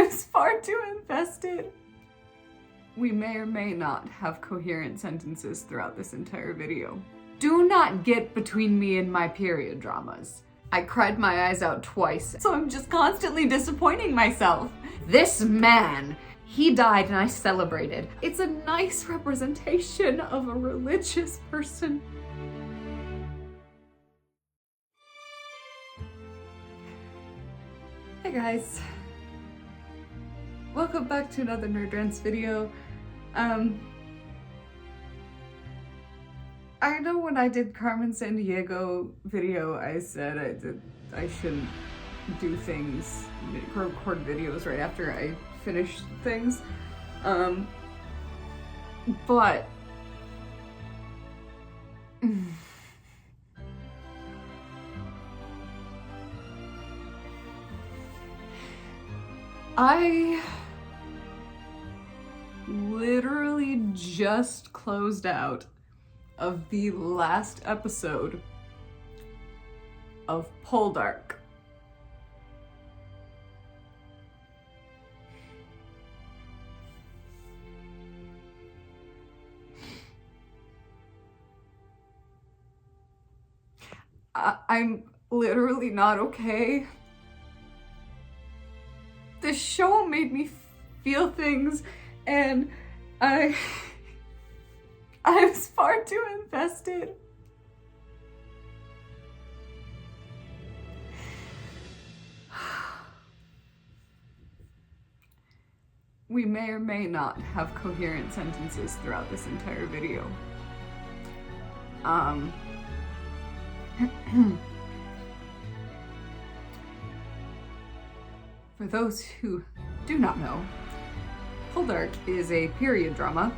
I was far too invested. We may or may not have coherent sentences throughout this entire video. Do not get between me and my period dramas. I cried my eyes out twice, so I'm just constantly disappointing myself. This man, he died and I celebrated. It's a nice representation of a religious person. Hey guys. Welcome back to another Rants video. I know when I did Carmen Sandiego video, I said I shouldn't do things, record videos right after I finish things. But I literally just closed out of the last episode of Poldark. I'm literally not okay. This show made me feel things, and I was far too invested. We may or may not have coherent sentences throughout this entire video. For those who do not know, Poldark is a period drama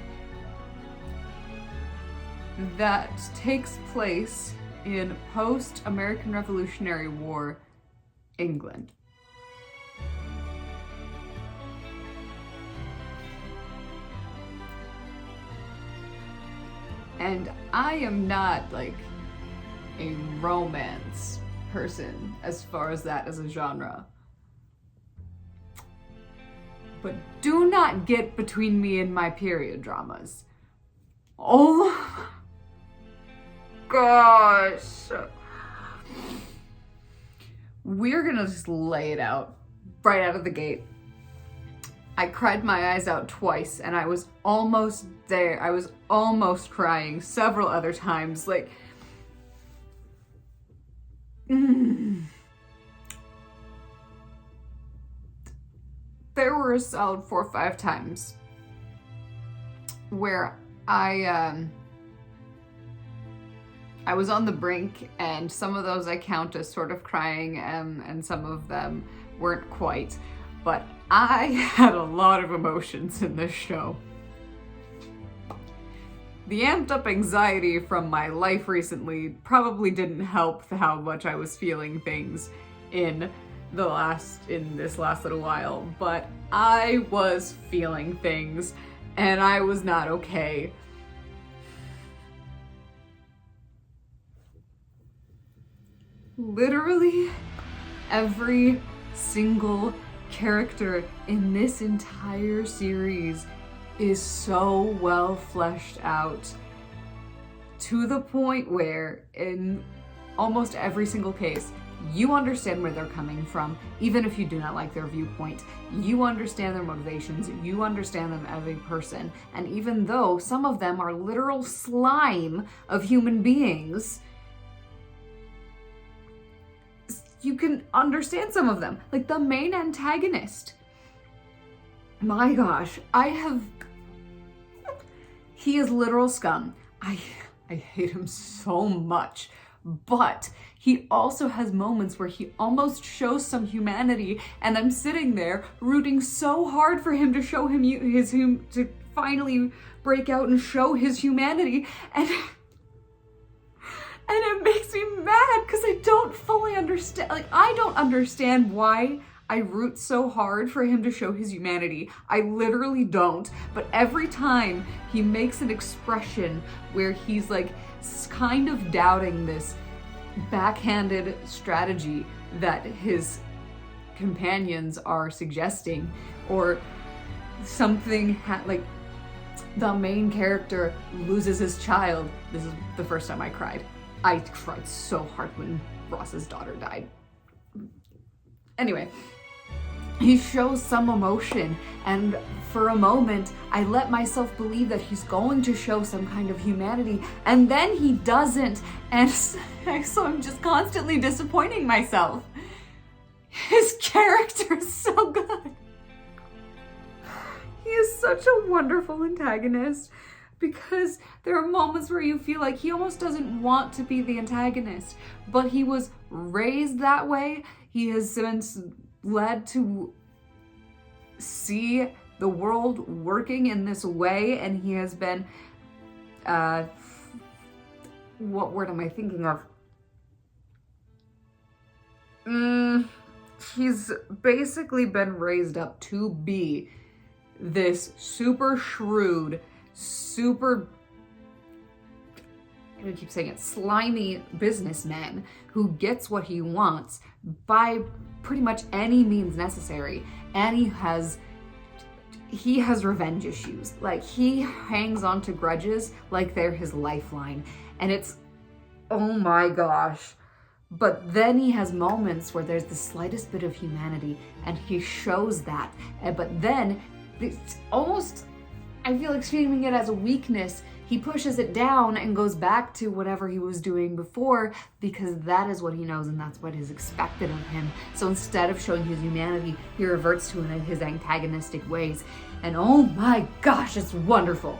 that takes place in post-American Revolutionary War England. And I am not like a romance person as far as that as a genre. But do not get between me and my period dramas. Oh gosh. We're gonna just lay it out right out of the gate. I cried my eyes out twice and I was almost there. I was almost crying several other times. Like, there were a solid 4 or 5 times where I was on the brink, and some of those I count as sort of crying, and some of them weren't quite. But I had a lot of emotions in this show. The amped up anxiety from my life recently probably didn't help how much I was feeling things in this last little while, but I was feeling things and I was not okay. Literally every single character in this entire series is so well fleshed out, to the point where in almost every single case you understand where they're coming from, even if you do not like their viewpoint. You understand their motivations, you understand them as a person, and even though some of them are literal slime of human beings, you can understand some of them. Like the main antagonist. My gosh, he is literal scum. I hate him so much, but he also has moments where he almost shows some humanity, and I'm sitting there rooting so hard for him to show him to finally break out and show his humanity, and it makes me mad because I don't fully understand. Like, I don't understand why I root so hard for him to show his humanity. I literally don't. But every time he makes an expression where he's like kind of doubting this backhanded strategy that his companions are suggesting, or something like the main character loses his child. This is the first time I cried. I cried so hard when Ross's daughter died. Anyway, he shows some emotion, and for a moment I let myself believe that he's going to show some kind of humanity, and then he doesn't, and so I'm just constantly disappointing myself. His character is so good. He is such a wonderful antagonist, because there are moments where you feel like he almost doesn't want to be the antagonist, but he was raised that way. He has been led to see the world working in this way, and he has been, what word am I thinking of? He's basically been raised up to be this super shrewd, super, I'm gonna keep saying it, slimy businessman who gets what he wants by pretty much any means necessary. And he has revenge issues. Like, he hangs on to grudges like they're his lifeline. And it's, oh my gosh. But then he has moments where there's the slightest bit of humanity, and he shows that. But then it's almost, I feel like streaming it as a weakness. He pushes it down and goes back to whatever he was doing before, because that is what he knows and that's what is expected of him. So instead of showing his humanity, he reverts to his antagonistic ways. And oh my gosh, it's wonderful.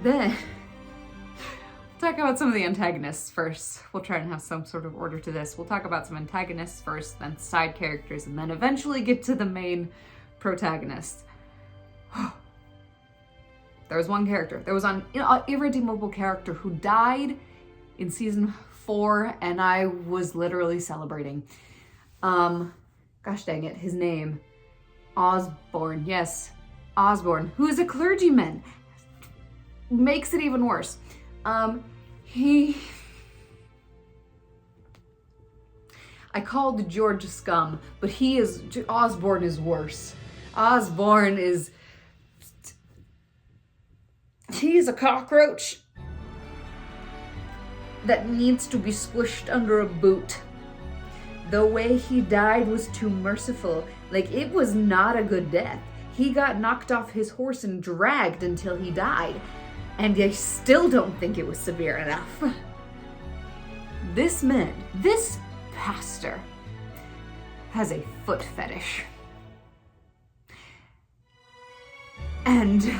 Then, talk about some of the antagonists first. We'll try and have some sort of order to this. We'll talk about some antagonists first, then side characters, and then eventually get to the main protagonist. There was one character. There was an irredeemable character who died in season 4, and I was literally celebrating. Gosh dang it, his name. Osborne, yes. Osborne, who is a clergyman. Makes it even worse. I called George scum, but Osborne is worse. Osborne is, he's a cockroach that needs to be squished under a boot. The way he died was too merciful. Like, it was not a good death. He got knocked off his horse and dragged until he died. And I still don't think it was severe enough. This pastor, has a foot fetish. And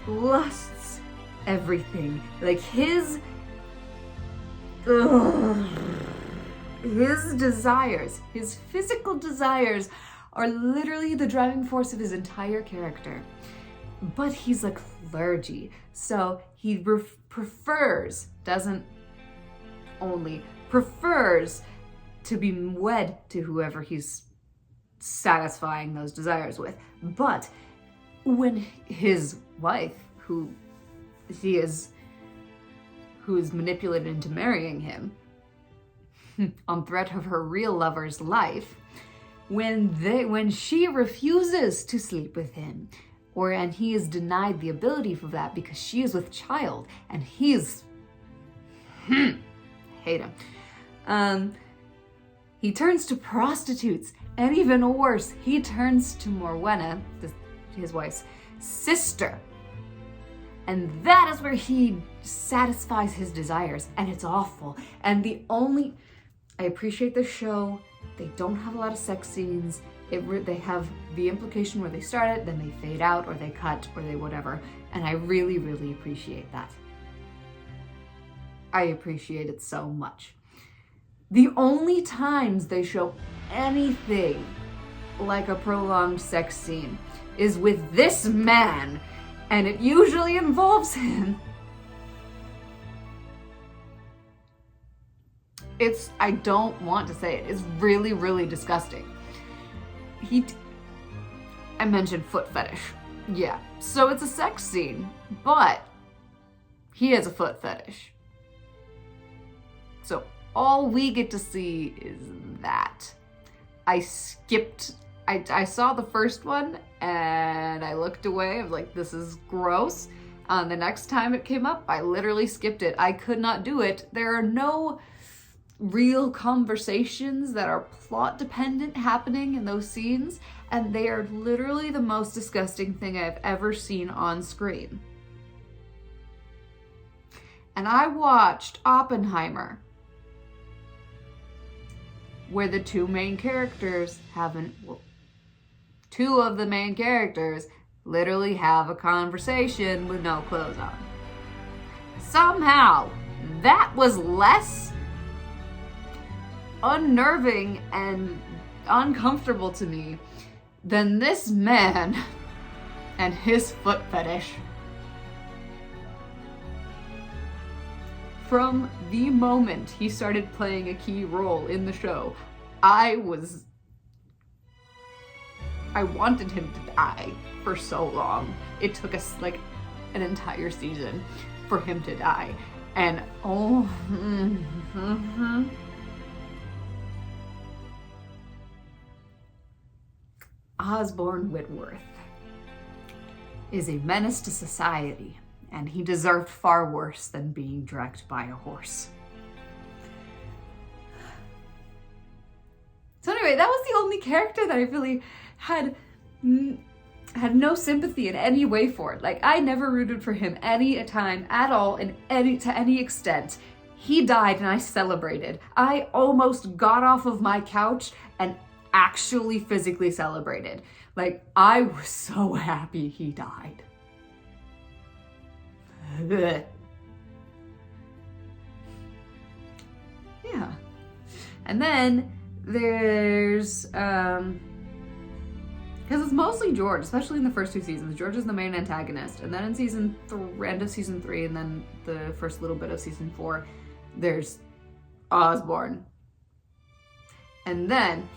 lusts everything. Like, his desires, his physical desires, are literally the driving force of his entire character. But he's a clergy, so he prefers to be wed to whoever he's satisfying those desires with. But when his wife, who is manipulated into marrying him on threat of her real lover's life, when she refuses to sleep with him, and he is denied the ability for that because she is with child, and he's hate him. He turns to prostitutes, and even worse, he turns to Morwenna, his wife's sister. And that is where he satisfies his desires, and it's awful. And I appreciate the show. They don't have a lot of sex scenes. They have the implication where they start it, then they fade out, or they cut, or they whatever. And I really, really appreciate that. I appreciate it so much. The only times they show anything like a prolonged sex scene is with this man, and it usually involves him. I don't want to say it, it's really, really disgusting. I mentioned foot fetish. Yeah, so it's a sex scene, but he has a foot fetish. So all we get to see is that. I saw the first one and I looked away. I was like, this is gross. The next time it came up, I literally skipped it. I could not do it. There are no real conversations that are plot dependent happening in those scenes, and they are literally the most disgusting thing I've ever seen on screen. And I watched Oppenheimer, where the two of the main characters literally have a conversation with no clothes on. Somehow, that was less unnerving and uncomfortable to me than this man and his foot fetish. From the moment he started playing a key role in the show, I wanted him to die for so long. It took us like an entire season for him to die. And Osborne Whitworth is a menace to society, and he deserved far worse than being dragged by a horse. So anyway, that was the only character that I really had no sympathy in any way for. Like, I never rooted for him any time at all, to any extent. He died and I celebrated. I almost got off of my couch and actually physically celebrated. Like, I was so happy he died. Yeah. And then there's because it's mostly George, especially in the first two seasons. George is the main antagonist, and then in end of season 3 and then the first little bit of season 4, there's Osborne. And then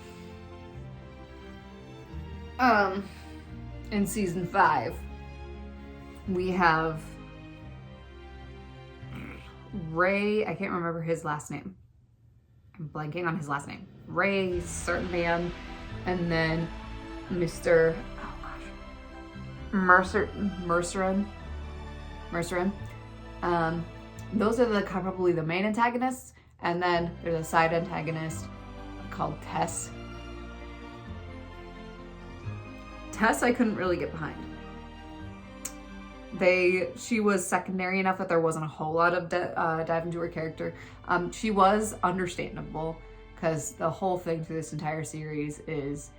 in season 5 we have Ray. I can't remember his last name. I'm blanking on his last name. Ray, certain man, and then Mr. Mercerin. Those are probably the main antagonists, and then there's a side antagonist called Tess. Tess I couldn't really get behind. She was secondary enough that there wasn't a whole lot of dive into her character. She was understandable, because the whole thing through this entire series is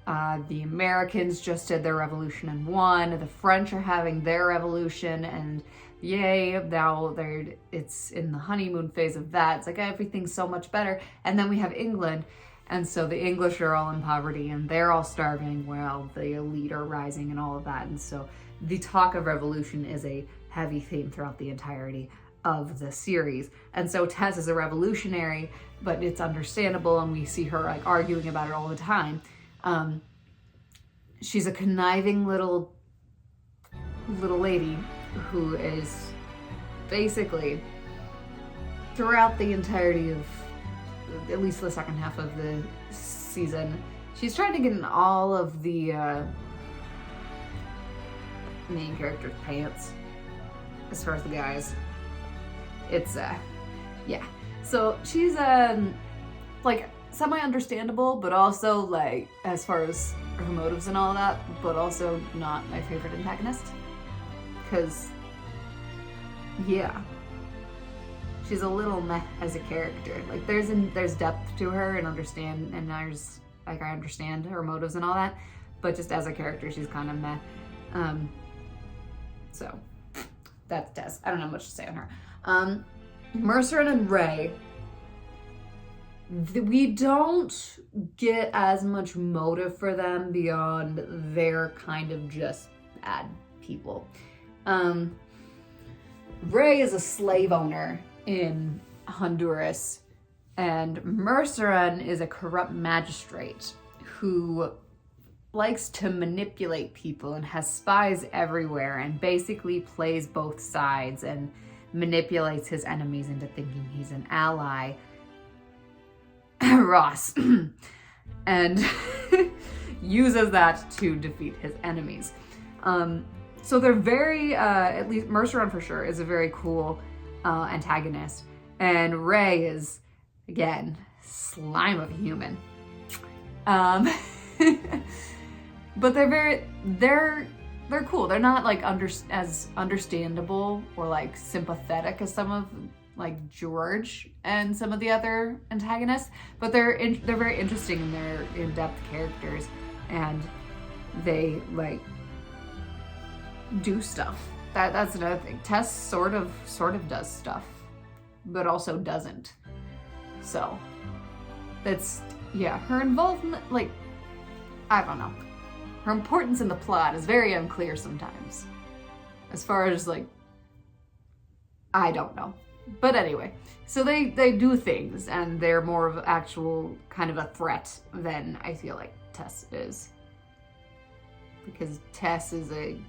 the Americans just did their revolution and won. The French are having their revolution, and yay, now it's in the honeymoon phase of that. It's like everything's so much better. And then we have England, and so the English are all in poverty and they're all starving while the elite are rising and all of that. And so the talk of revolution is a heavy theme throughout the entirety of the series. And so Tess is a revolutionary, but it's understandable, and we see her like arguing about it all the time. She's a conniving little lady who is basically throughout the entirety of at least the second half of the season, she's trying to get in all of the main character's pants as far as the guys. It's yeah. So she's like semi-understandable, but also like as far as her motives and all that, but also not my favorite antagonist. Because yeah, she's a little meh as a character. Like there's depth to her and I understand her motives and all that, but just as a character, she's kind of meh. So that's Tess. I don't have much to say on her. Mercer and Ray, we don't get as much motive for them beyond they're kind of just bad people. Ray is a slave owner in Honduras, and Mercerin is a corrupt magistrate who likes to manipulate people and has spies everywhere and basically plays both sides and manipulates his enemies into thinking he's an ally. Ross. And uses that to defeat his enemies. So they're very, at least Merceron for sure is a very cool antagonist. And Ray is, again, slime of a human. But they're cool. They're not like as understandable or like sympathetic as some of like George and some of the other antagonists, but they're very interesting in their in-depth characters, and they like do stuff. That's another thing. Tess sort of does stuff, but also doesn't. So that's, yeah, her involvement, like, I don't know. Her importance in the plot is very unclear sometimes. As far as like, I don't know. But anyway, so they do things, and they're more of actual kind of a threat than I feel like Tess is. Because Tess is a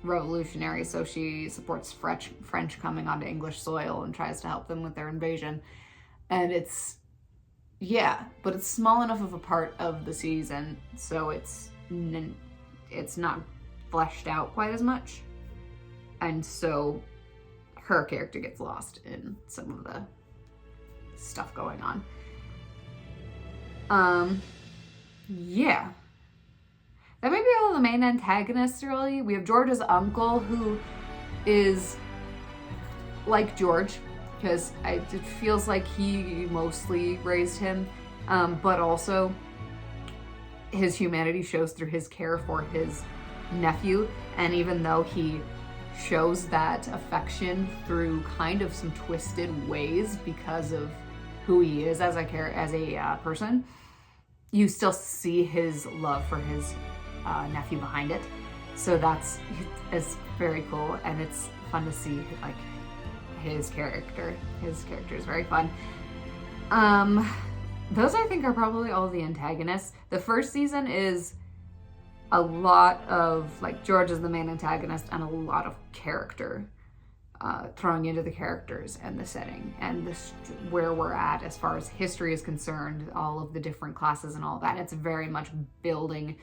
revolutionary, so she supports French coming onto English soil and tries to help them with their invasion. And it's, yeah, but it's small enough of a part of the season, so it's not fleshed out quite as much. And so her character gets lost in some of the stuff going on. Yeah. That may be all the main antagonists, really. We have George's uncle, who is like George, because it feels like he mostly raised him, but also his humanity shows through his care for his nephew, and even though he shows that affection through kind of some twisted ways because of who he is as a person, you still see his love for his nephew behind it. So it's very cool, and it's fun to see like his character. His character is very fun. Those I think are probably all the antagonists. The first season is a lot of, like, George is the main antagonist and a lot of character throwing into the characters and the setting and where we're at as far as history is concerned, all of the different classes and all that. It's very much building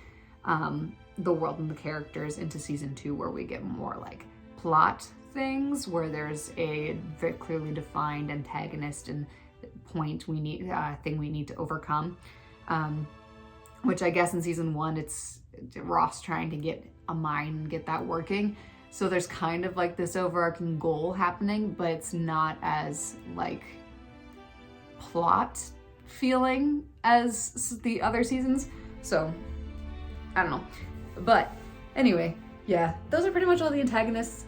the world and the characters into season 2, where we get more like plot things, where there's a very clearly defined antagonist and point thing we need to overcome. Which I guess in season 1, it's Ross trying to get a mine and get that working. So there's kind of like this overarching goal happening, but it's not as like plot feeling as the other seasons. So I don't know. But anyway, yeah, those are pretty much all the antagonists.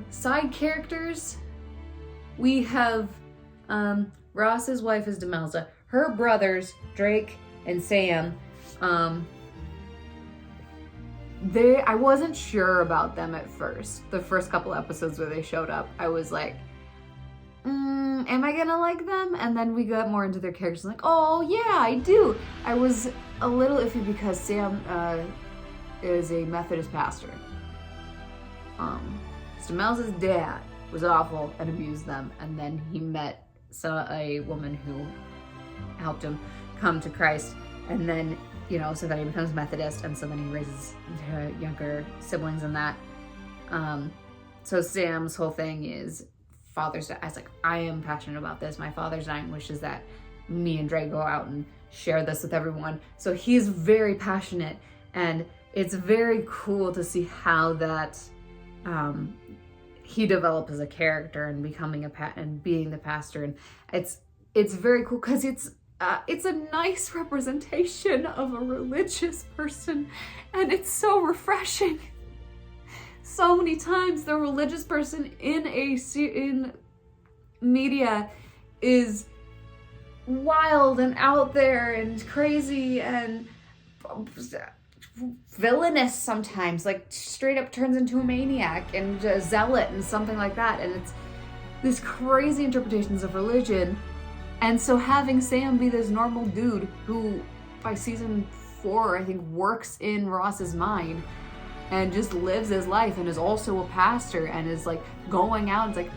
Side characters, we have Ross's wife is Demelza. Her brothers, Drake and Sam, I wasn't sure about them at first. The first couple episodes where they showed up, I was like, am I gonna like them? And then we got more into their characters, like, oh yeah, I do. I was a little iffy because Sam is a Methodist pastor. Demelza's dad was awful and abused them, and then he met a woman who helped him come to Christ, and then, so then he becomes Methodist, and so then he raises younger siblings in that. So Sam's whole thing is father's dying. I was like, I am passionate about this. My father's dying wishes that me and Dre go out and share this with everyone. So he's very passionate, and it's very cool to see how that he develops as a character and becoming and being the pastor. And it's very cool because it's a nice representation of a religious person, and it's so refreshing. So many times the religious person in media is wild and out there and crazy and villainous sometimes, like straight up turns into a maniac and a zealot and something like that. And it's these crazy interpretations of religion. And so having Sam be this normal dude who by season before, I think, works in Ross's mind and just lives his life and is also a pastor and is like going out and it's like,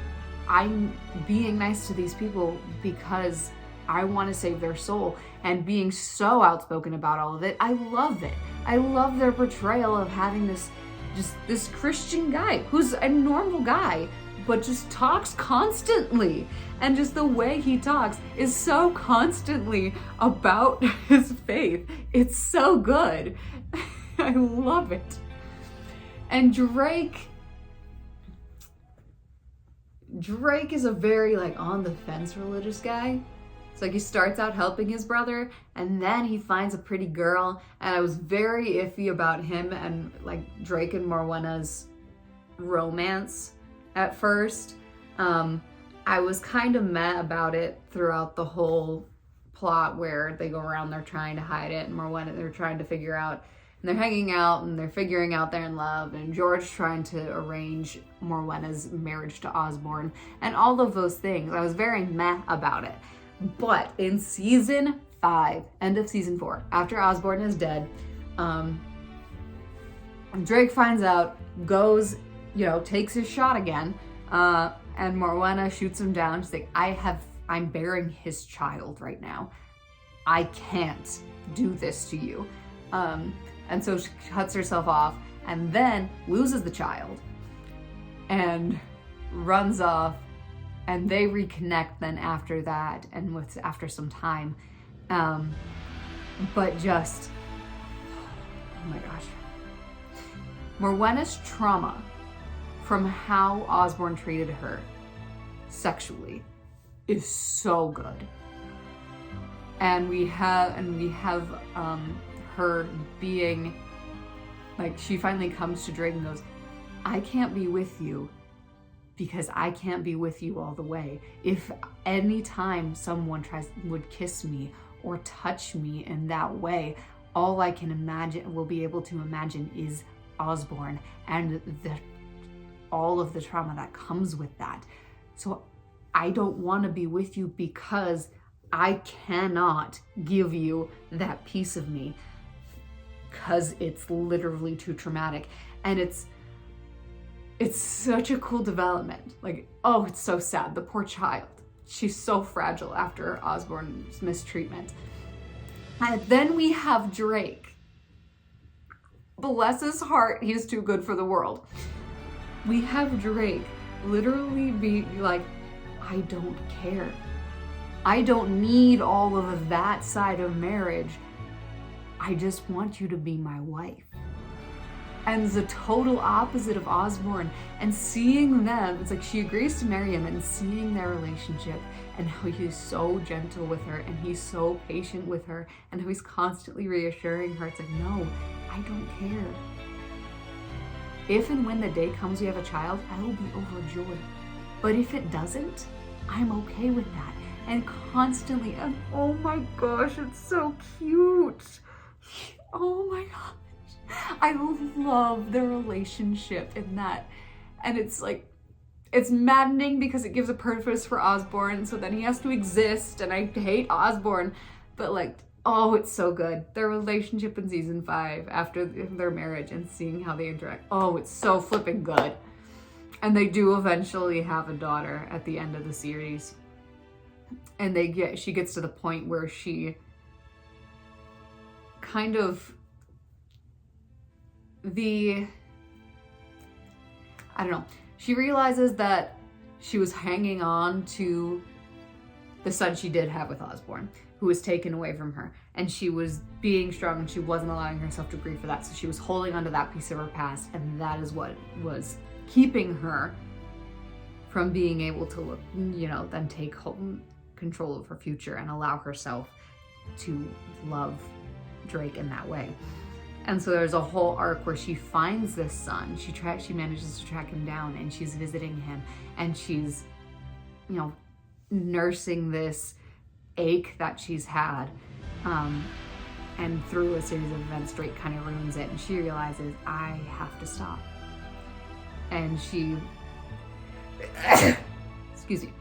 I'm being nice to these people because I want to save their soul, and being so outspoken about all of it. I love it. I love their portrayal of having this Christian guy who's a normal guy but just talks constantly, and just the way he talks is so constantly about his faith. It's so good. I love it. And Drake is a very like on the fence religious guy. It's like he starts out helping his brother and then he finds a pretty girl, and I was very iffy about him and like Drake and Morwenna's romance at first. I was kind of meh about it throughout the whole plot where they go around, they're trying to hide it, and Morwenna, they're trying to figure out, and they're hanging out and they're figuring out they're in love, and George trying to arrange Morwenna's marriage to Osborne, and all of those things. I was very meh about it. But in season 5, end of season 4, after Osborne is dead, Drake finds out, goes, takes his shot again, and Morwenna shoots him down. She's like, I'm bearing his child right now. I can't do this to you. And so she cuts herself off and then loses the child and runs off, and they reconnect then after that and after some time. But just, oh my gosh. Morwenna's trauma from how Osborne treated her sexually is so good. And we have her being like, she finally comes to Drake and goes, I can't be with you because I can't be with you all the way. If any time someone would kiss me or touch me in that way, all I will be able to imagine is Osborne and all of the trauma that comes with that. So I don't want to be with you because I cannot give you that piece of me, because it's literally too traumatic. And it's such a cool development. Like, oh, it's so sad. The poor child. She's so fragile after Osborne's mistreatment. And then we have Drake. Bless his heart, he's too good for the world. We have Drake literally be like, I don't care. I don't need all of that side of marriage. I just want you to be my wife. And the total opposite of Osborne. And seeing them, it's like she agrees to marry him, and seeing their relationship and how he's so gentle with her and he's so patient with her and how he's constantly reassuring her. It's like, no, I don't care. If and when the day comes we have a child, I will be overjoyed. But if it doesn't, I'm okay with that. And constantly, and oh my gosh, it's so cute. Oh my gosh. I love the relationship in that. And it's like, it's maddening because it gives a purpose for Osborne, so then he has to exist, and I hate Osborne, but like, oh, it's so good. Their relationship in season 5 after their marriage and seeing how they interact. Oh, it's so flipping good. And they do eventually have a daughter at the end of the series. And she gets to the point where she kind of she realizes that she was hanging on to the son she did have with Osborne, who was taken away from her. And she was being strong and she wasn't allowing herself to grieve for that. So she was holding onto that piece of her past, and that is what was keeping her from being able to, then take control of her future and allow herself to love Drake in that way. And so there's a whole arc where she finds this son. She manages to track him down, and she's visiting him, and she's, nursing this ache that she's had. And through a series of events, Drake kind of ruins it, and she realizes, I have to stop. And she, excuse me,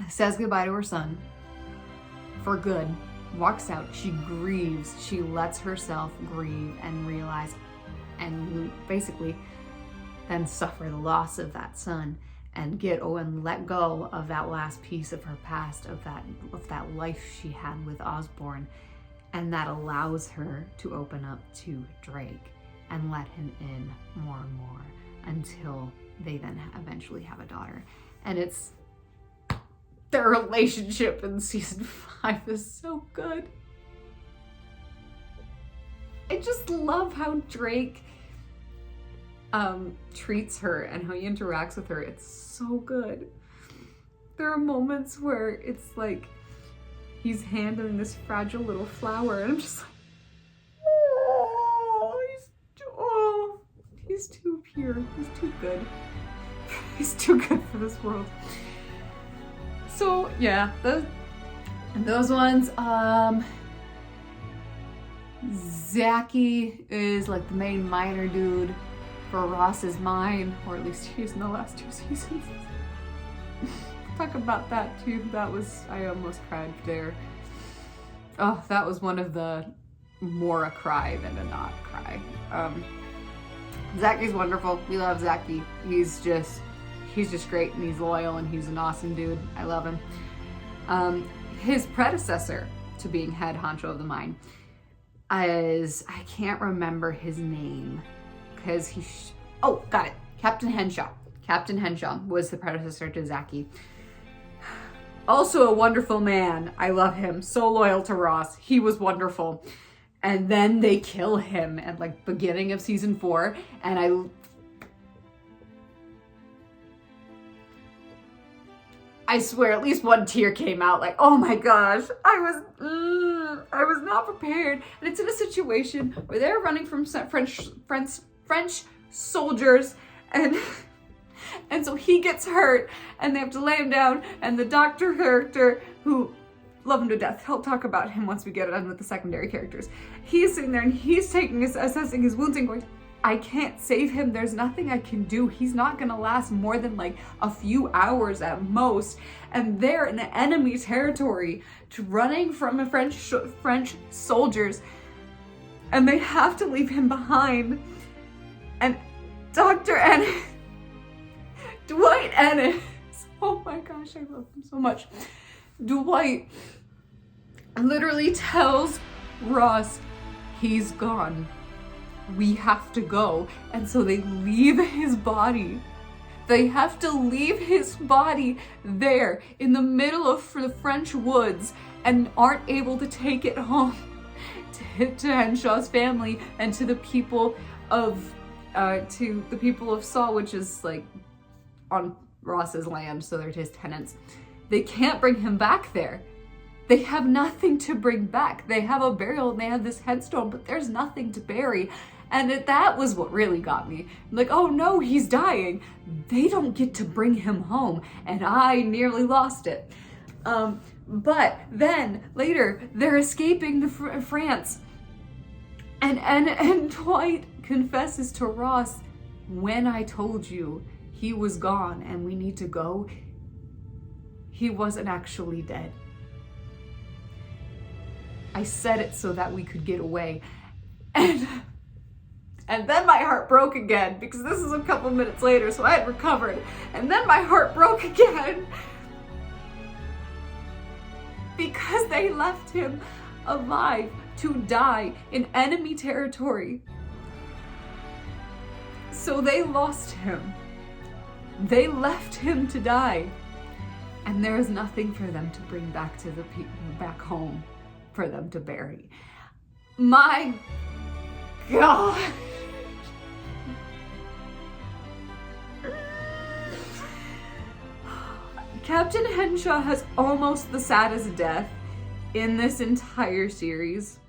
says goodbye to her son for good, walks out, she grieves, she lets herself grieve and realize, and basically then suffer the loss of that son and let go of that last piece of her past, of that life she had with Osborne. And that allows her to open up to Drake and let him in more and more until they then eventually have a daughter. And it's their relationship in season 5 is so good. I just love how Drake treats her and how he interacts with her. It's so good. There are moments where it's like he's handling this fragile little flower, and I'm just like, he's too pure. He's too good. He's too good for this world. So yeah, those ones. Zachy is like the main minor dude for Ross's mine, or at least he is in the last 2 seasons. Talk about that too. I almost cried there. Oh, that was one of the more a cry than a not cry. Zachy's wonderful. We love Zachy. He's just great, and he's loyal, and he's an awesome dude. I love him. His predecessor to being head honcho of the mine I can't remember his name because got it. Captain Henshaw. Captain Henshaw was the predecessor to Zachy. Also a wonderful man. I love him. So loyal to Ross. He was wonderful. And then they kill him at like beginning of season 4, and I swear at least one tear came out, like, oh my gosh, I was not prepared. And it's in a situation where they're running from French soldiers, and so he gets hurt, and they have to lay him down, and the doctor character, who love him to death, he'll talk about him once we get on with the secondary characters. He's sitting there and he's assessing his wounds and going, I can't save him. There's nothing I can do. He's not gonna last more than like a few hours at most. And they're in enemy territory, running from French soldiers, and they have to leave him behind. And Dr. Ennis, Dwight Ennis, oh my gosh, I love him so much. Dwight literally tells Ross, he's gone. We have to go. And so they leave his body. They have to leave his body there in the middle of the French woods and aren't able to take it home to Henshaw's family and to the people of Saul, which is like on Ross's land, so they're his tenants. They can't bring him back there. They have nothing to bring back. They have a burial and they have this headstone, but there's nothing to bury. And that was what really got me. I'm like, oh no, he's dying. They don't get to bring him home. And I nearly lost it. But then later they're escaping to France. And Dwight confesses to Ross, when I told you he was gone and we need to go, he wasn't actually dead. I said it so that we could get away. And then my heart broke again, because this is a couple minutes later, so I had recovered. And then my heart broke again, because they left him alive to die in enemy territory. So they lost him. They left him to die. And there is nothing for them to bring back to the people back home for them to bury. My God. Captain Henshaw has almost the saddest death in this entire series,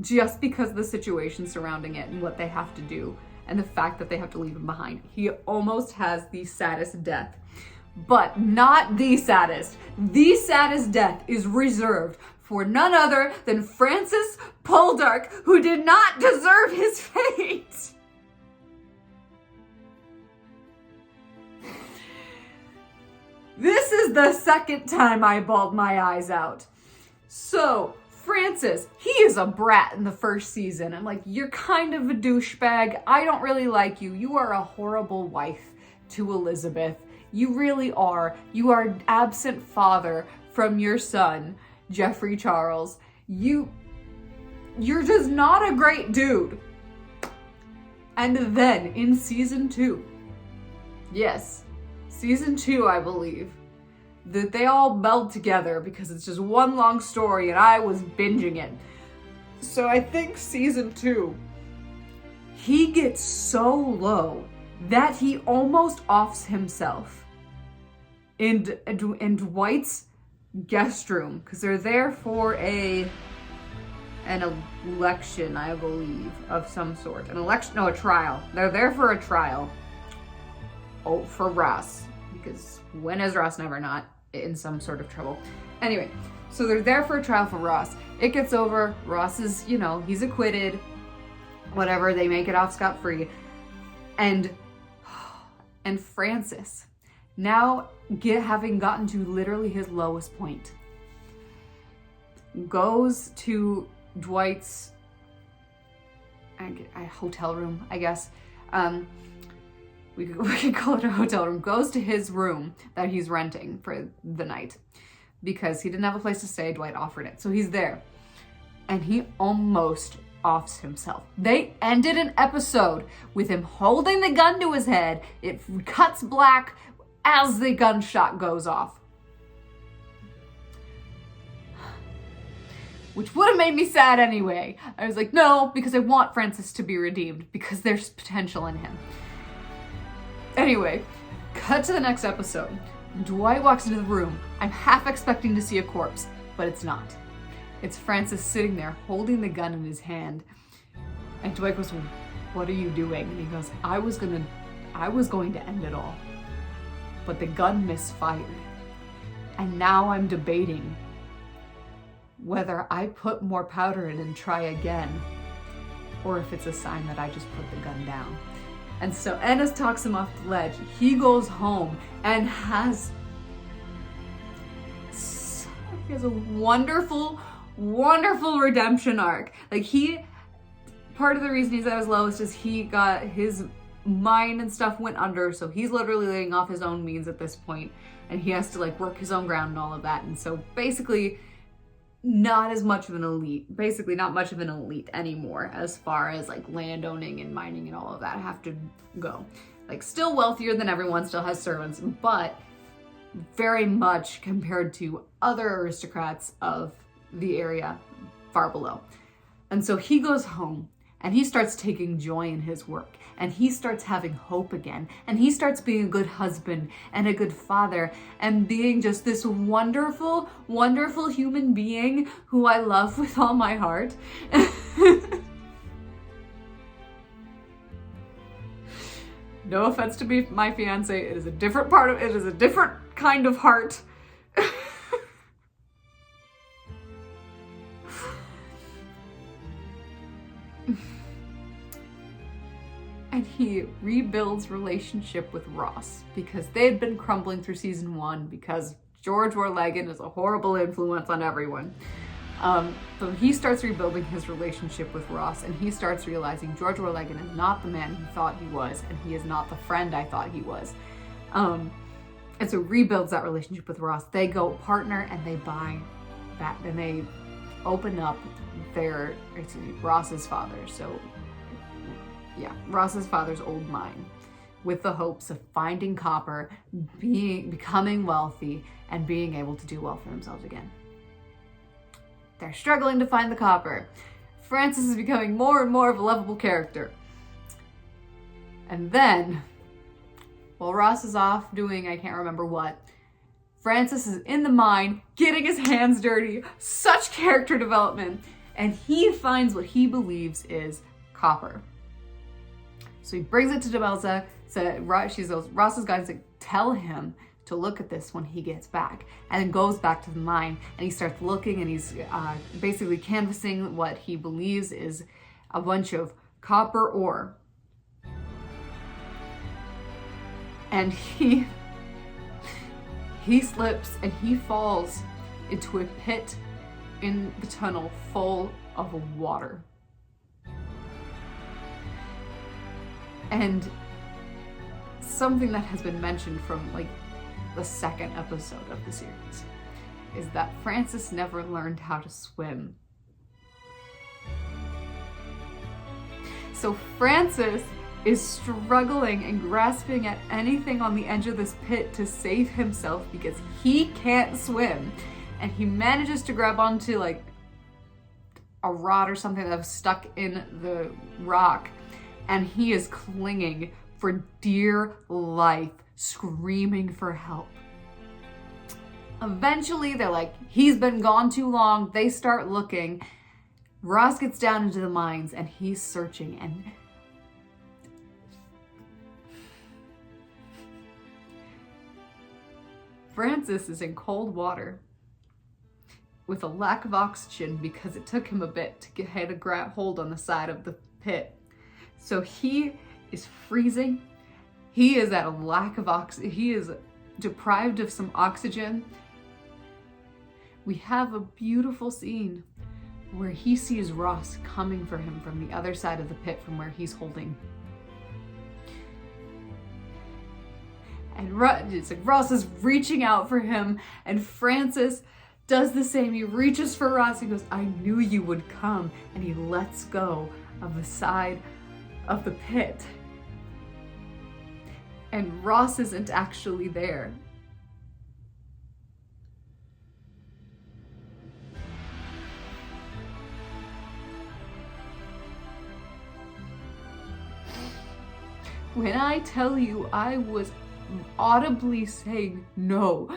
just because of the situation surrounding it and what they have to do and the fact that they have to leave him behind. He almost has the saddest death, but not the saddest. The saddest death is reserved for none other than Francis Poldark, who did not deserve his fate. This is the second time I bawled my eyes out. So, Francis, he is a brat in the first season. I'm like, you're kind of a douchebag. I don't really like you. You are a horrible wife to Elizabeth. You really are. You are an absent father from your son, Jeffrey Charles. You're just not a great dude. And then in season 2, yes, season 2, I believe, that they all meld together because it's just one long story and I was binging it. So I think season 2, he gets so low that he almost offs himself in Dwight's guest room, because they're there for an election, I believe, of some sort. A trial. They're there for a trial. Oh, for Ross. Because when is Ross never not in some sort of trouble? Anyway, so they're there for a trial for Ross. It gets over. Ross is, he's acquitted. Whatever, they make it off scot-free. And Francis, now having gotten to literally his lowest point, goes to Dwight's hotel room, I guess. We could call it a hotel room. Goes to his room that he's renting for the night because he didn't have a place to stay. Dwight offered it. So he's there. And he almost offs himself. They ended an episode with him holding the gun to his head. It cuts black as the gunshot goes off. Which would have made me sad anyway. I was like, no, because I want Francis to be redeemed because there's potential in him. Anyway, cut to the next episode. Dwight walks into the room. I'm half expecting to see a corpse, but it's not. It's Francis sitting there holding the gun in his hand. And Dwight goes, what are you doing? And he goes, I was going to end it all. But the gun misfired. And now I'm debating whether I put more powder in and try again, or if it's a sign that I just put the gun down. And so Ennis talks him off the ledge. He goes home and has a wonderful, wonderful redemption arc. Like, part of the reason he's at his lowest is he got his mine and stuff went under, so he's literally laying off his own means at this point, and he has to work his own ground and all of that. And so basically not much of an elite anymore as far as land owning and mining and all of that have to go. Still wealthier than everyone, still has servants, but very much compared to other aristocrats of the area far below. And so he goes home and he starts taking joy in his work, and he starts having hope again, and he starts being a good husband and a good father and being just this wonderful, wonderful human being who I love with all my heart. No offense to my fiance, it is a different kind of heart. And he rebuilds relationship with Ross because they had been crumbling through season 1 because George Warlegan is a horrible influence on everyone. So he starts rebuilding his relationship with Ross, and he starts realizing George Warlegan is not the man he thought he was, and he is not the friend I thought he was. And so rebuilds that relationship with Ross. They go partner and they buy that, and they open up Ross's father. So yeah, Ross's father's old mine with the hopes of finding copper, becoming wealthy, and being able to do well for themselves again. They're struggling to find the copper. Francis is becoming more and more of a lovable character. And then, while Ross is off doing I can't remember what, Francis is in the mine, getting his hands dirty, such character development, and he finds what he believes is copper. So he brings it to Demelza, Ross's guys tell him to look at this when he gets back, and then goes back to the mine, and he starts looking, and he's basically canvassing what he believes is a bunch of copper ore. And he slips and he falls into a pit in the tunnel full of water. And something that has been mentioned from like the second episode of the series is that Francis never learned how to swim. So Francis is struggling and grasping at anything on the edge of this pit to save himself because he can't swim. And he manages to grab onto like a rod or something that was stuck in the rock. And he is clinging for dear life, screaming for help. Eventually, they're like, he's been gone too long. They start looking. Ross gets down into the mines and he's searching, and Francis is in cold water with a lack of oxygen because it took him a bit to get a grab hold on the side of the pit. So he is freezing. He is at a lack of oxygen. He is deprived of some oxygen. We have a beautiful scene where he sees Ross coming for him from the other side of the pit from where he's holding. And it's like Ross is reaching out for him, and Francis does the same. He reaches for Ross. He goes, I knew you would come. And he lets go of the side of the pit. And Ross isn't actually there. When I tell you I was audibly saying, no,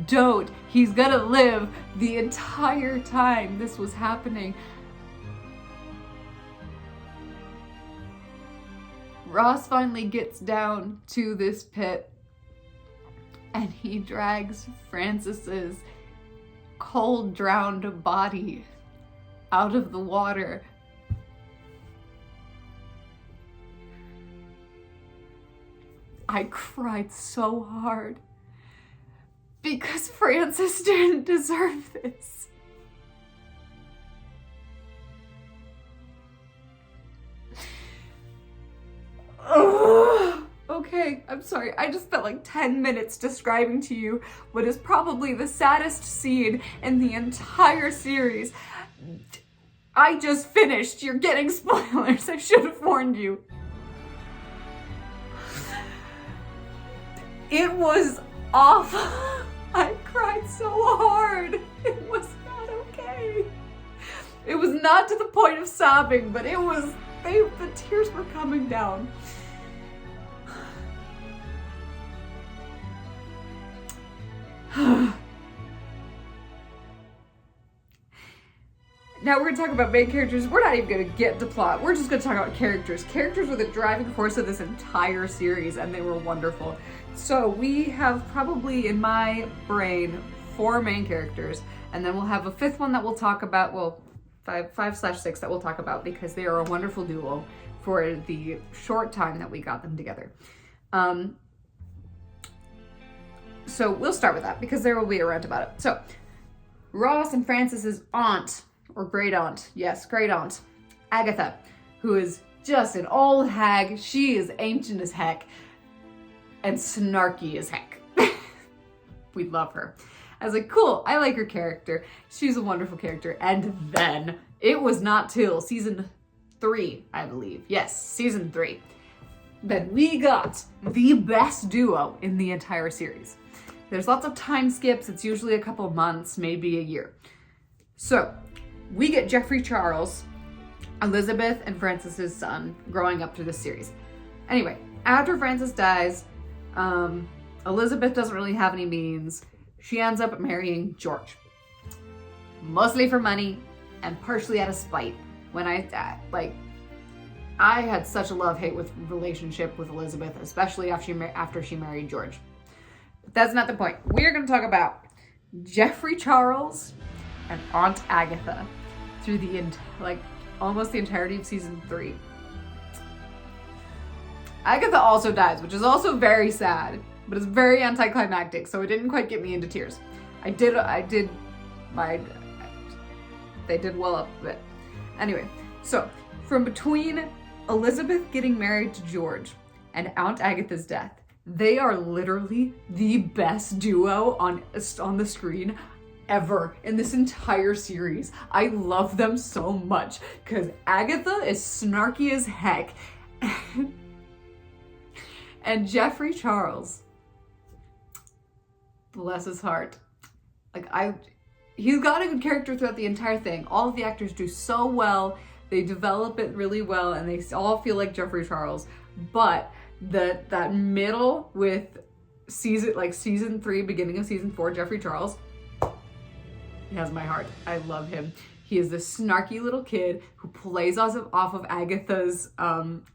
don't. He's gonna live. The entire time this was happening, Ross finally gets down to this pit and he drags Francis's cold, drowned body out of the water. I cried so hard because Francis didn't deserve this. Okay, I'm sorry. I just spent like 10 minutes describing to you what is probably the saddest scene in the entire series. I just finished. You're getting spoilers. I should have warned you. It was awful. I cried so hard. It was not okay. It was not to the point of sobbing, but it was, the tears were coming down. Now we're going to talk about main characters. We're not even going to get to plot. We're just going to talk about characters. Characters were the driving force of this entire series, and they were wonderful. So we have probably, in my brain, 4 main characters, and then we'll have a 5th one that we'll talk about, well, 5/6 that we'll talk about because they are a wonderful duo for the short time that we got them together. So we'll start with that because there will be a rant about it. So Ross and Francis's aunt, or great aunt, yes, great aunt, Agatha, who is just an old hag. She is ancient as heck and snarky as heck. We love her. I was like, cool, I like her character. She's a wonderful character. And then it was not till season 3, I believe. Yes, season 3. Then we got the best duo in the entire series. There's lots of time skips. It's usually a couple of months, maybe a year. So we get Jeffrey Charles, Elizabeth, and Francis's son growing up through this series. Anyway, after Francis dies, Elizabeth doesn't really have any means. She ends up marrying George. Mostly for money and partially out of spite. When I had such a love-hate relationship with Elizabeth, especially after she married George. But that's not the point. We're going to talk about Jeffrey Charles and Aunt Agatha through the almost the entirety of season 3. Agatha also dies, which is also very sad, but it's very anticlimactic, so it didn't quite get me into tears. I they did well up with it. Anyway, so from between Elizabeth getting married to George and Aunt Agatha's death, they are literally the best duo on the screen ever in this entire series. I love them so much because Agatha is snarky as heck. And Jeffrey Charles, bless his heart, he's got a good character throughout the entire thing. All of the actors do so well. They develop it really well, and they all feel like Jeffrey Charles. But that middle with season 3, beginning of season 4, Jeffrey Charles, he has my heart. I love him. He is this snarky little kid who plays off of Agatha's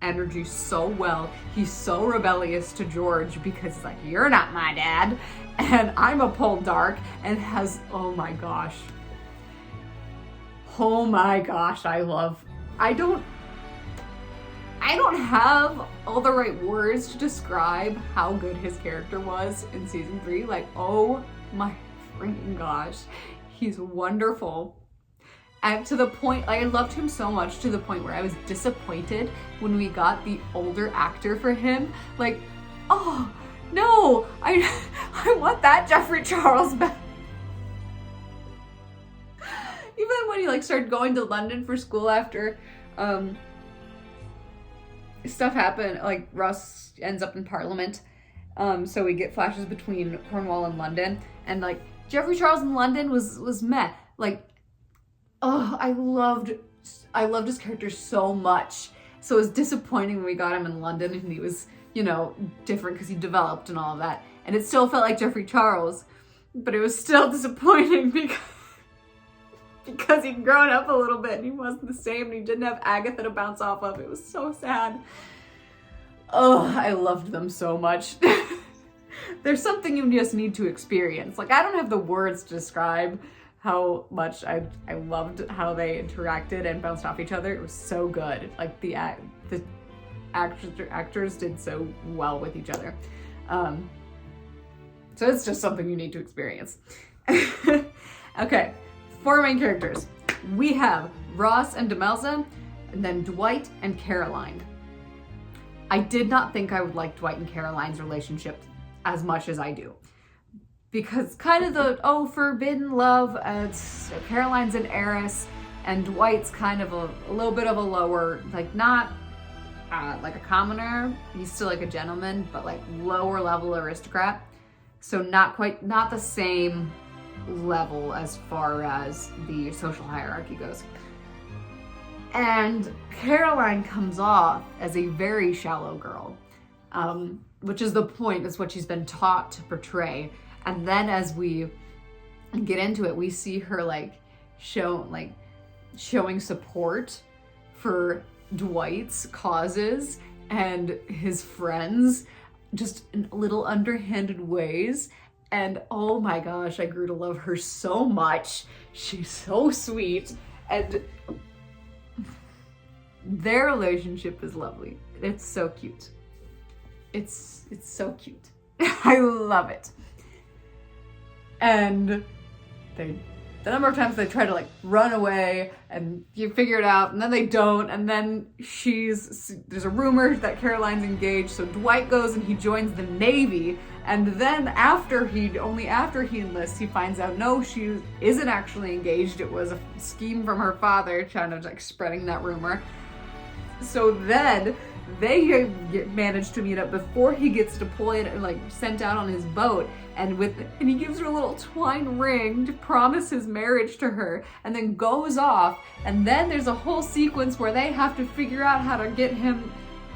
energy so well. He's so rebellious to George because he's like, you're not my dad, and I'm a Poldark, and has, oh my gosh, I don't have all the right words to describe how good his character was in season 3. Like, oh my freaking gosh. He's wonderful. And to the point, I loved him so much to the point where I was disappointed when we got the older actor for him. Like, oh no, I want that Jeffrey Charles back. Even when he started going to London for school after stuff happened, like Russ ends up in Parliament. So we get flashes between Cornwall and London, and Jeffrey Charles in London was meh. I loved his character so much. So it was disappointing when we got him in London and he was, different because he developed and all of that. And it still felt like Jeffrey Charles, but it was still disappointing because he'd grown up a little bit and he wasn't the same and he didn't have Agatha to bounce off of. It was so sad. Oh, I loved them so much. There's something you just need to experience. I don't have the words to describe how much I loved how they interacted and bounced off each other. It was so good. The actors did so well with each other. So it's just something you need to experience. Okay, 4 main characters. We have Ross and Demelza, and then Dwight and Caroline. I did not think I would like Dwight and Caroline's relationship as much as I do. Because kind of forbidden love, Caroline's an heiress, and Dwight's kind of a little bit of a lower, not like a commoner, he's still a gentleman, but lower level aristocrat. So not the same level as far as the social hierarchy goes. And Caroline comes off as a very shallow girl, which is the point, is what she's been taught to portray. And then as we get into it, we see her showing support for Dwight's causes and his friends, just in little underhanded ways. And oh my gosh, I grew to love her so much. She's so sweet. And their relationship is lovely. It's so cute. It's so cute. I love it. And the number of times they try to run away and you figure it out, and then they don't, and then there's a rumor that Caroline's engaged, so Dwight goes and he joins the Navy, and then after he enlists, he finds out no, she isn't actually engaged. It was a scheme from her father trying to spreading that rumor. So then they manage to meet up before he gets deployed and sent out on his boat, and he gives her a little twine ring to promise his marriage to her, and then goes off. And then there's a whole sequence where they have to figure out how to get him,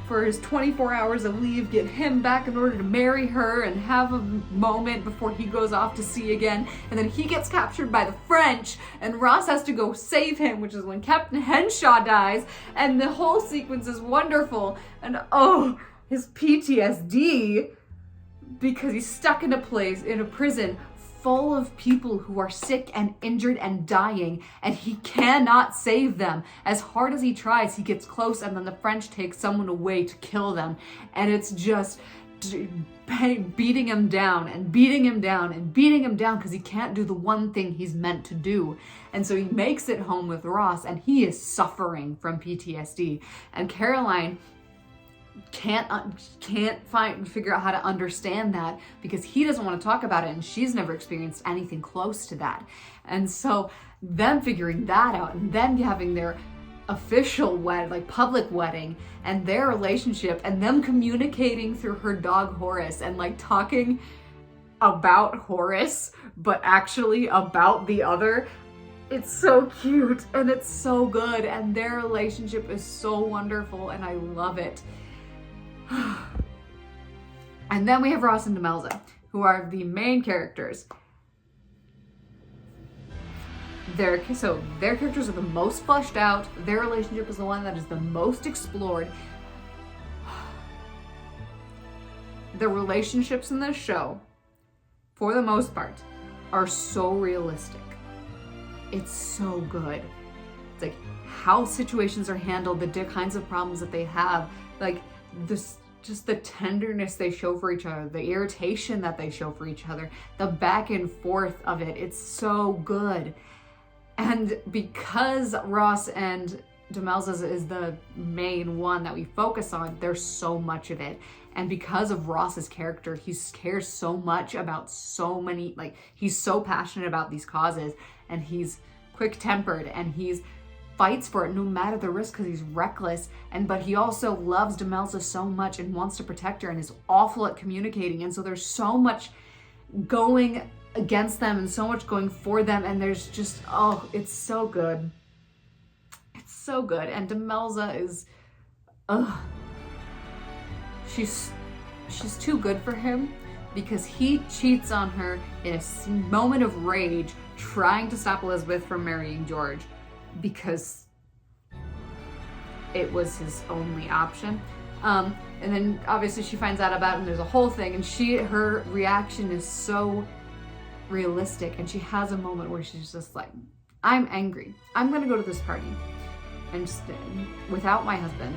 for his 24 hours of leave, get him back in order to marry her and have a moment before he goes off to sea again. And then he gets captured by the French, and Ross has to go save him, which is when Captain Henshaw dies. And the whole sequence is wonderful. And his PTSD, because he's stuck in a prison full of people who are sick and injured and dying, and he cannot save them. As hard as he tries, he gets close, and then the French take someone away to kill them. And it's just beating him down and beating him down and beating him down because he can't do the one thing he's meant to do. And so he makes it home with Ross, and he is suffering from PTSD. And Caroline can't figure out how to understand that because he doesn't want to talk about it, and she's never experienced anything close to that. And so them figuring that out, and then having their official public wedding, and their relationship, and them communicating through her dog Horace, and like talking about Horace but actually about the other. It's so cute and it's so good, and their relationship is so wonderful, and I love it. And then we have Ross and Demelza, who are the main characters. Their characters are the most fleshed out. Their relationship is the one that is the most explored. The relationships in this show, for the most part, are so realistic. It's so good. It's like how situations are handled, the kinds of problems that they have, like this, just the tenderness they show for each other, the irritation that they show for each other, the back and forth of it. It's so good. And because Ross and Demelza's is the main one that we focus on, there's so much of it. And because of Ross's character, he cares so much about so many, like he's so passionate about these causes, and he's quick-tempered, and he's fights for it no matter the risk because he's reckless. But he also loves Demelza so much and wants to protect her and is awful at communicating. And so there's so much going against them and so much going for them, and there's just, oh, it's so good. It's so good. And Demelza is, she's too good for him because he cheats on her in a moment of rage, trying to stop Elizabeth from marrying George because it was his only option. And then obviously she finds out about it, and there's a whole thing, and her reaction is so realistic, and she has a moment where she's just like, I'm angry. I'm gonna go to this party and just without my husband,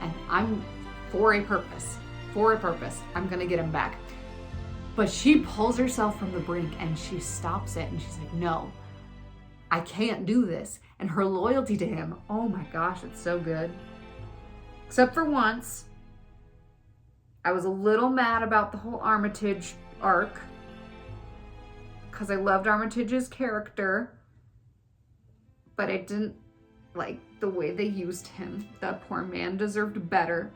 and I'm for a purpose. I'm gonna get him back. But she pulls herself from the brink and she stops it, and she's like, no, I can't do this. And her loyalty to him, oh my gosh, it's so good. Except for once, I was a little mad about the whole Armitage arc because I loved Armitage's character, but I didn't like the way they used him. That poor man deserved better.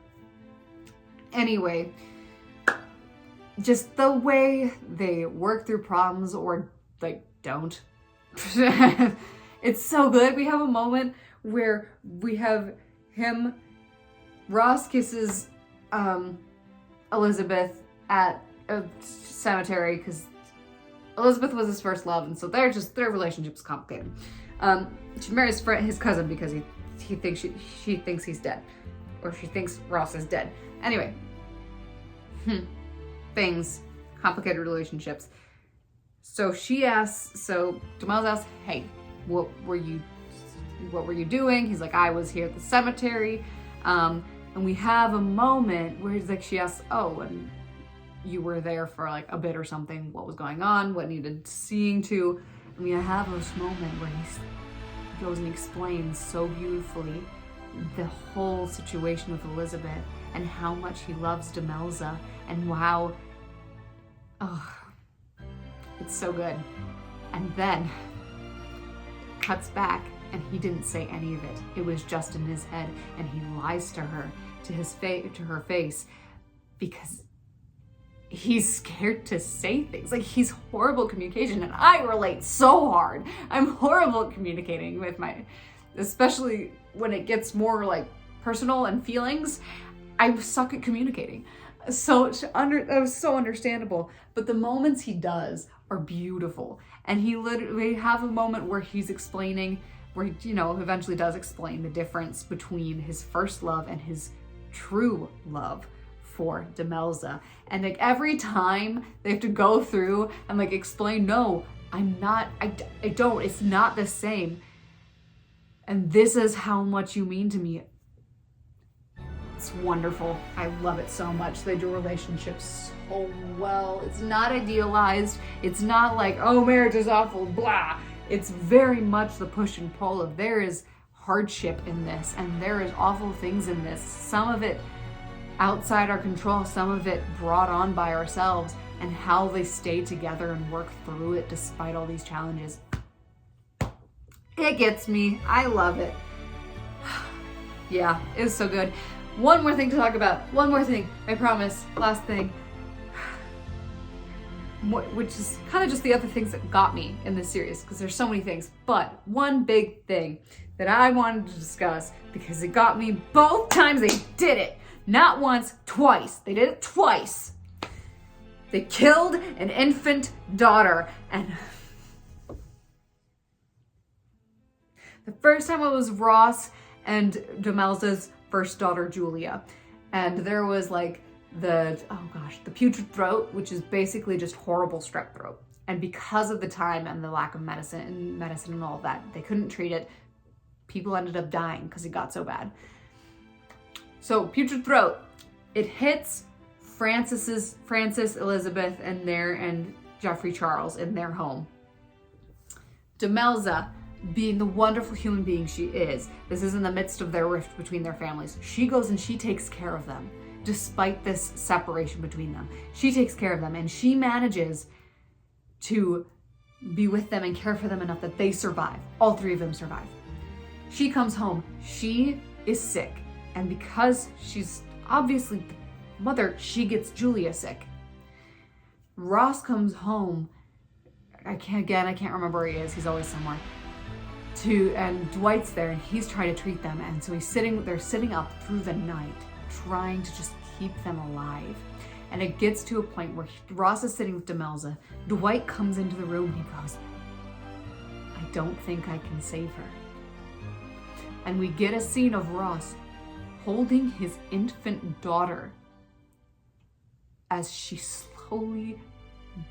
Anyway, just the way they work through problems or like don't. It's so good. We have a moment where we have Ross kisses Elizabeth at a cemetery because Elizabeth was his first love, and so their relationship is complicated. She marries his cousin because he thinks she thinks he's dead, or she thinks Ross is dead. Anyway, complicated relationships. So Demelza asks, hey, what were you doing? He's like, I was here at the cemetery. And we have a moment where he's like, she asks, oh, and you were there for like a bit or something. What was going on? What needed seeing to? And we have this moment where he goes and explains so beautifully the whole situation with Elizabeth and how much he loves Demelza and how, it's so good. And then cuts back, and he didn't say any of it. It was just in his head, and he lies to her, to her face, because he's scared to say things. Like, he's horrible at communication, and I relate so hard. I'm horrible at communicating especially when it gets more like personal and feelings. I suck at communicating. So that was so understandable. But the moments he does are beautiful. And we have a moment where he's explaining, where he, eventually does explain the difference between his first love and his true love for Demelza. And like every time they have to go through and like explain, no, I'm not, I don't, it's not the same. And this is how much you mean to me. It's wonderful. I love it so much. They do relationships so well. It's not idealized. It's not like, oh, marriage is awful, blah. It's very much the push and pull of there is hardship in this and there is awful things in this. Some of it outside our control, some of it brought on by ourselves, and how they stay together and work through it despite all these challenges. It gets me. I love it. Yeah, it's so good. One more thing to talk about. One more thing. I promise. Last thing. Which is kind of just the other things that got me in this series, because there's so many things. But one big thing that I wanted to discuss, because it got me both times they did it. Not once, twice. They did it twice. They killed an infant daughter. And the first time it was Ross and Demelza's first daughter, Julia. And there was like the putrid throat, which is basically just horrible strep throat. And because of the time and the lack of medicine and all of that, they couldn't treat it. People ended up dying because it got so bad. So putrid throat, it hits Francis, Elizabeth, and Jeffrey Charles in their home. Demelza, being the wonderful human being she is, this is in the midst of their rift between their families. She goes and she takes care of them, despite this separation between them. She takes care of them, and she manages to be with them and care for them enough that they survive. All three of them survive. She comes home. She is sick, and because she's obviously the mother, she gets Julia sick. Ross comes home. I can't remember where he is. He's always somewhere. And Dwight's there, and he's trying to treat them, and so they're sitting up through the night trying to just keep them alive. And it gets to a point where Ross is sitting with Demelza. Dwight comes into the room and he goes, I don't think I can save her. And we get a scene of Ross holding his infant daughter as she slowly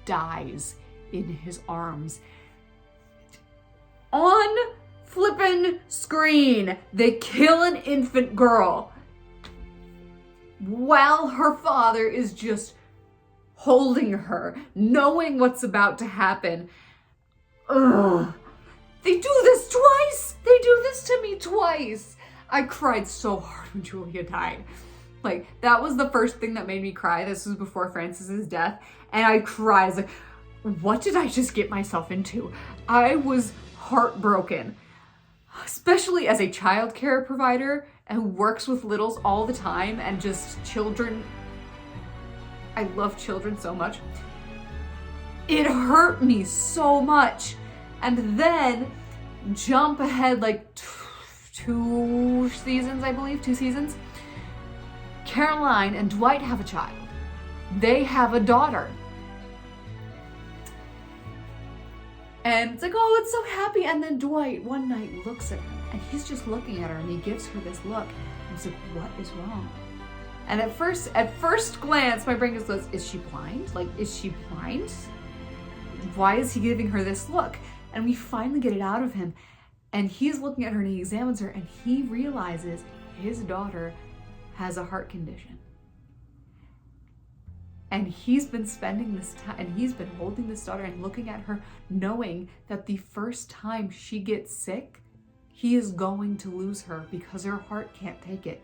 dies in his arms. On flippin' screen, they kill an infant girl while her father is just holding her, knowing what's about to happen. Ugh. They do this twice! They do this to me twice! I cried so hard when Julia died. Like, that was the first thing that made me cry. This was before Francis's death. And I cried. I was like, what did I just get myself into? I was heartbroken. Especially as a child care provider who works with littles all the time and just children. I love children so much. It hurt me so much. And then jump ahead like two seasons, I believe, 2 seasons. Caroline and Dwight have a child. They have a daughter. And it's like, oh, it's so happy. And then Dwight one night looks at her, and he's just looking at her, and he gives her this look. And he's like, what is wrong? And at first glance, my brain goes, is she blind? Like, is she blind? Why is he giving her this look? And we finally get it out of him. And he's looking at her, and he examines her, and he realizes his daughter has a heart condition. And he's been spending this time, and he's been holding this daughter and looking at her, knowing that the first time she gets sick, he is going to lose her because her heart can't take it.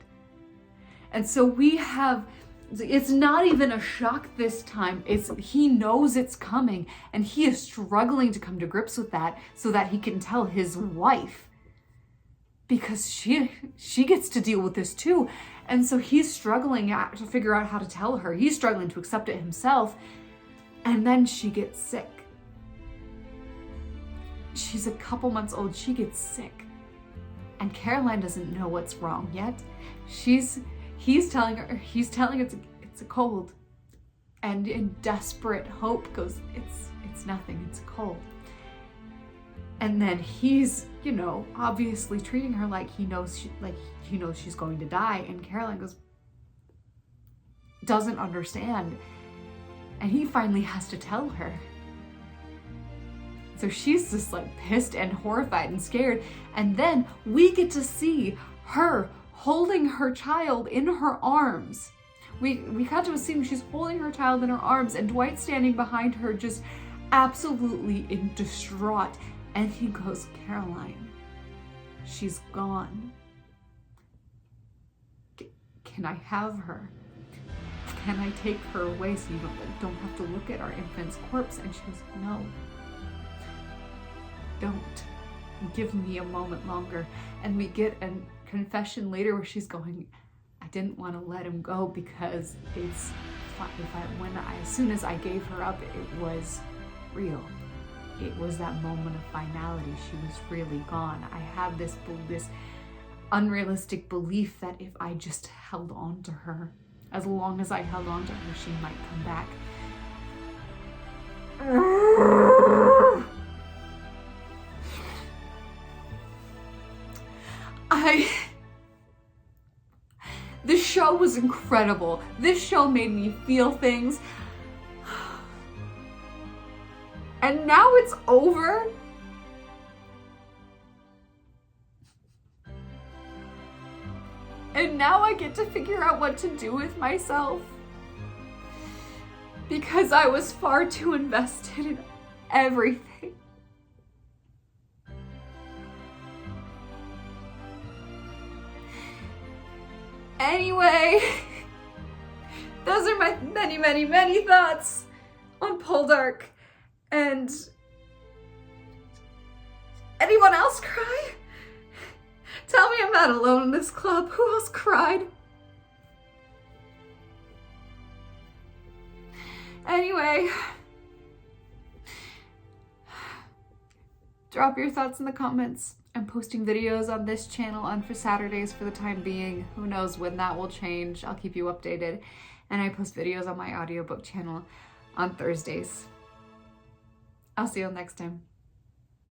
And so it's not even a shock this time. He knows it's coming, and he is struggling to come to grips with that so that he can tell his wife, because she gets to deal with this too. And so he's struggling to figure out how to tell her. He's struggling to accept it himself. And then she gets sick. She's a couple months old. She gets sick. And Caroline doesn't know what's wrong yet. He's telling her it's a cold. And in desperate hope goes, it's nothing, it's a cold. And then he's, obviously treating her like he knows she's going to die. And Caroline doesn't understand. And he finally has to tell her. So she's just like pissed and horrified and scared. And then we get to see her holding her child in her arms. We got to assume she's holding her child in her arms, and Dwight's standing behind her just absolutely in distraught. And he goes, "Caroline, she's gone. Can I have her? Can I take her away so you don't have to look at our infant's corpse?" And she goes, "No. Don't. Give me a moment longer." And we get a confession later where she's going, "I didn't want to let him go because as soon as I gave her up, it was real. It was that moment of finality. She was really gone. I had this unrealistic belief that if I just held on to her, as long as I held on to her, she might come back." This show was incredible. This show made me feel things. And now it's over. And now I get to figure out what to do with myself. Because I was far too invested in everything. Anyway, those are my many, many, many thoughts on Poldark. And anyone else cry? Tell me I'm not alone in this club. Who else cried? Anyway, drop your thoughts in the comments. I'm posting videos on this channel on for Saturdays for the time being. Who knows when that will change. I'll keep you updated. And I post videos on my audiobook channel on Thursdays. I'll see you all next time.